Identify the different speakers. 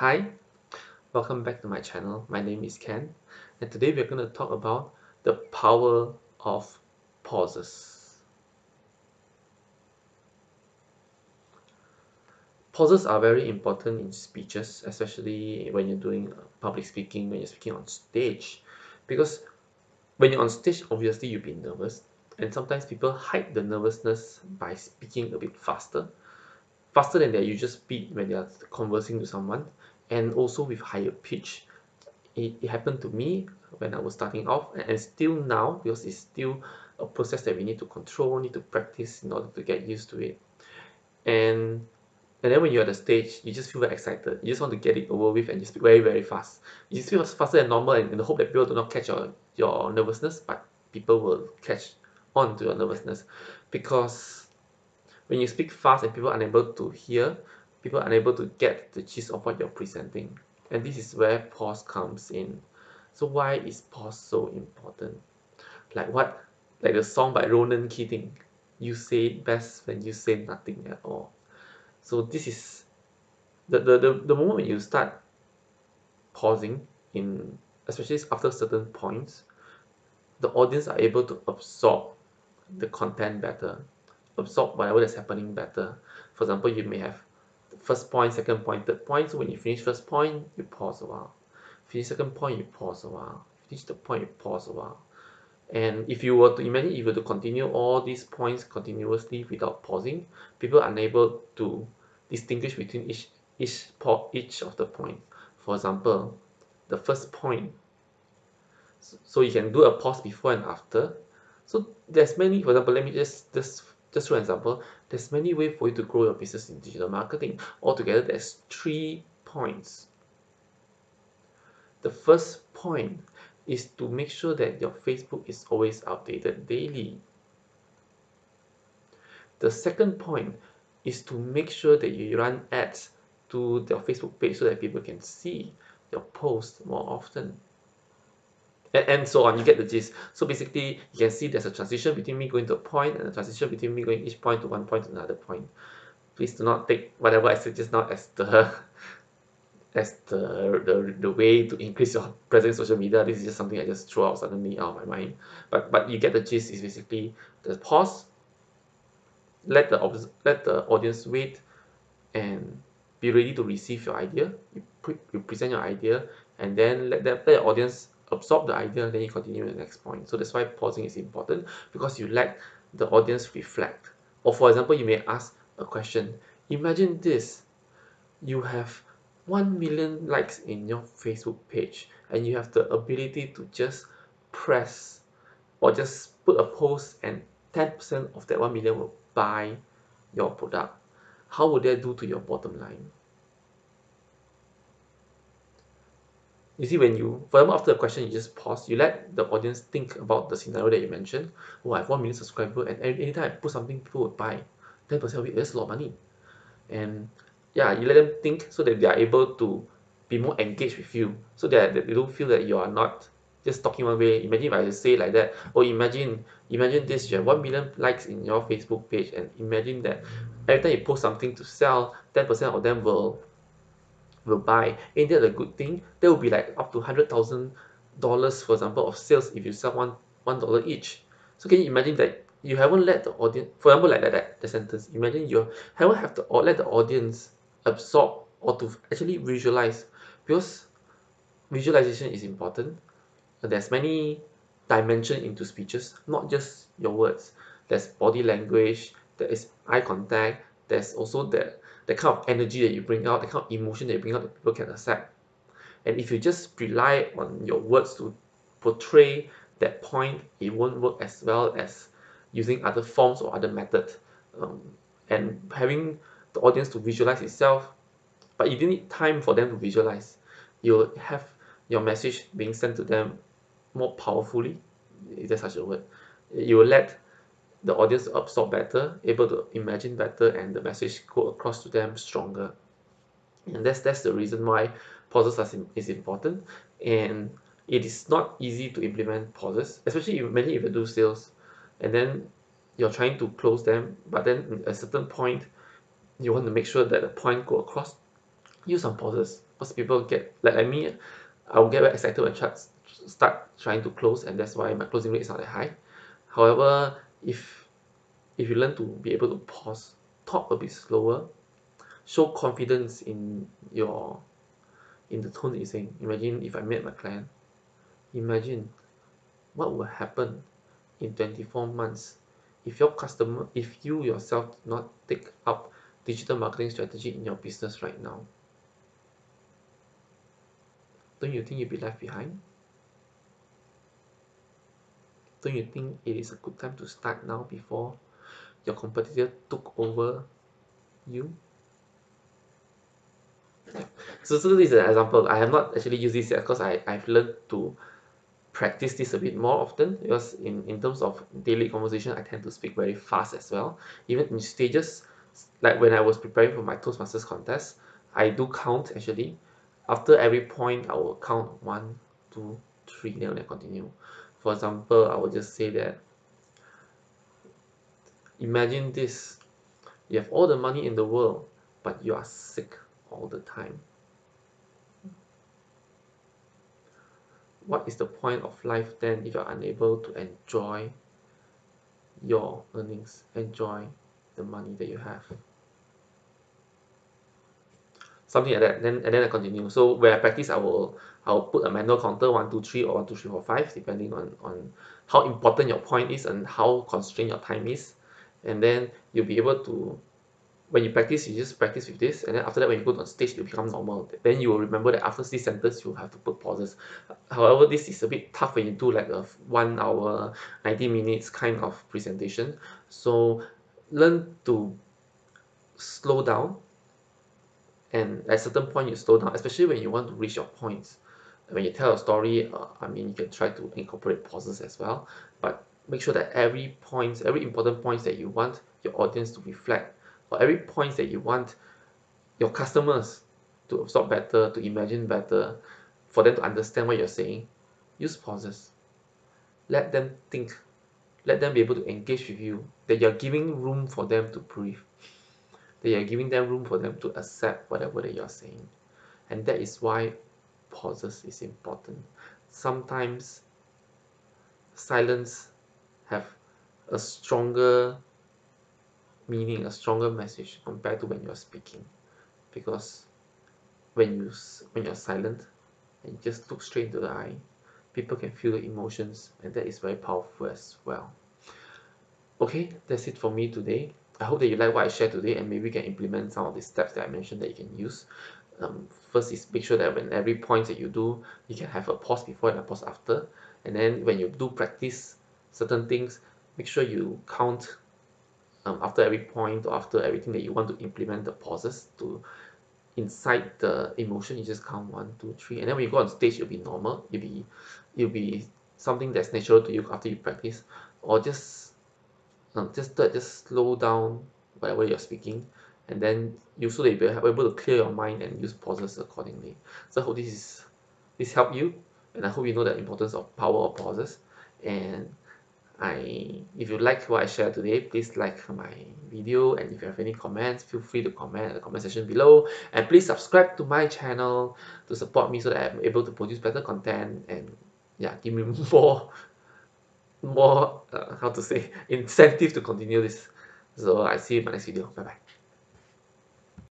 Speaker 1: Hi, welcome back to my channel. My name is Ken, and today we're going to talk about the power of pauses. Pauses are very important in speeches, especially when you're doing public speaking, when you're speaking on stage. Because when you're on stage, obviously you'll be nervous, and sometimes people hide the nervousness by speaking a bit faster than their usual speed when they are conversing to someone, and also with higher pitch. It happened to me when I was starting off, and still now, because it's still a process that we need to control, need to practice in order to get used to it. And and then when you're at the stage, you just feel very excited. You just want to get it over with and you speak very, very fast. You just feel faster than normal and in the hope that people do not catch your nervousness, but people will catch on to your nervousness. Because when you speak fast and people are unable to hear, people are unable to get the gist of what you're presenting. And this is where pause comes in. So why is pause so important? Like the song by Ronan Keating, you say it best when you say nothing at all. So this is the moment when you start pausing in, especially after certain points, the audience are able to absorb the content better, absorb whatever that's happening better. For example, you may have first point, second point, third point. So when you finish first point, you pause a while. Finish second point, you pause a while. Finish the point, you pause a while. And if you were to imagine, if you were to continue all these points continuously without pausing, people are unable to distinguish between each of the points. For example, the first point, so you can do a pause before and after. So there's many, for example, let me just for example, there's many ways for you to grow your business in digital marketing. Altogether, there's 3 points. The first point is to make sure that your Facebook is always updated daily. The second point is to make sure that you run ads to your Facebook page so that people can see your post more often. And so on, you get the gist. So basically, you can see there's a transition between me going to a point and a transition between me going each point to one point to another point. Please do not take whatever I said just now as the way to increase your presence in social media. This is just something I just threw out suddenly out of my mind. But you get the gist. Is basically the pause, let the audience wait, and be ready to receive your idea. You present your idea, and then let the audience absorb the idea, then you continue to the next point. So that's why pausing is important, because you let the audience reflect. Or for example, you may ask a question. Imagine this: you have 1 million likes in your Facebook page, and you have the ability to just press or just put a post, and 10% of that 1 million will buy your product. How would that do to your bottom line? You see, when you, for example, after the question, you just pause, you let the audience think about the scenario that you mentioned. Oh, I have 1 million subscribers, and anytime I put something, people would buy. 10% of it, that's a lot of money. And yeah, you let them think so that they are able to be more engaged with you, so that they don't feel that you are not just talking one way. Imagine if I just say like that, or imagine this: you have 1 million likes in your Facebook page, and imagine that every time you post something to sell, 10% of them will buy. Ain't that a good thing? That will be like up to $100,000, for example, of sales if you sell $1 each. So can you imagine that you haven't let the audience, for example, like that the sentence. Imagine you haven't have to or let the audience absorb or to actually visualize, because visualization is important. There's many dimension into speeches, not just your words. There's body language, there is eye contact, there's also the kind of energy that you bring out, the kind of emotion that you bring out that people can accept. And if you just rely on your words to portray that point, it won't work as well as using other forms or other methods. Um, and having the audience to visualize itself, but you do need time for them to visualize. You'll have your message being sent to them more powerfully, if there's such a word. You will let the audience absorb better, able to imagine better, and the message go across to them stronger. And that's the reason why pauses is important. And it is not easy to implement pauses, especially if you do sales, and then you're trying to close them, but then at a certain point you want to make sure that the point go across. Use some pauses. Most people get like me, I'll get very excited when charts start trying to close, and that's why my closing rate is not that high. However, if you learn to be able to pause, talk a bit slower, show confidence in the tone that you're saying. Imagine if I met my client, imagine what will happen in 24 months if you yourself do not take up digital marketing strategy in your business right now. Don't you think you'll be left behind? Don't you think it is a good time to start now before your competitor took over you? So this is an example. I have not actually used this yet because I've learned to practice this a bit more often, because in terms of daily conversation, I tend to speak very fast as well. Even in stages, like when I was preparing for my Toastmasters contest, I do count actually. After every point, I will count 1, 2, 3, then I continue. For example, I will just say that, imagine this: you have all the money in the world, but you are sick all the time. What is the point of life then if you are unable to enjoy your earnings, enjoy the money that you have? Something like that. And then I continue. So when I practice, I'll put a manual counter 1, 2, 3, or 1, 2, 3, 4, 5, depending on how important your point is and how constrained your time is. And then you'll be able to, when you practice, you just practice with this, and then after that, when you go on stage, it becomes normal. Then you will remember that after this sentence, you have to put pauses. However, this is a bit tough when you do like a 1 hour, 90 minutes kind of presentation. So learn to slow down, and at a certain point, you slow down, especially when you want to reach your points. When you tell a story, I mean, you can try to incorporate pauses as well, but make sure that every important points that you want your audience to reflect, or every point that you want your customers to absorb better, to imagine better, for them to understand what you're saying, use pauses. Let them think. Let them be able to engage with you. That you're giving room for them to breathe. That you're giving them room for them to accept whatever that you're saying. And that is why pauses is important. Sometimes silence have a stronger meaning, a stronger message compared to when you're speaking, because when you're silent and just look straight into the eye, people can feel the emotions, and that is very powerful as well. Okay, that's it for me today. I hope that you like what I shared today, and maybe you can implement some of the steps that I mentioned that you can use. First is make sure that when every point that you do, you can have a pause before and a pause after. And then when you do practice certain things, make sure you count after every point or after everything that you want to implement the pauses to inside the emotion. You just count 1, 2, 3, and then when you go on stage, it'll be normal. It'll be something that's natural to you after you practice, or just slow down whatever you're speaking, and then you so that you'll be able to clear your mind and use pauses accordingly. So I hope this helped you, and I hope you know the importance of power of pauses. And if you like what I shared today, please like my video, and if you have any comments, feel free to comment in the comment section below, and please subscribe to my channel to support me so that I'm able to produce better content, and yeah, give me more how to say, incentive to continue this. So I see you in my next video. Bye bye.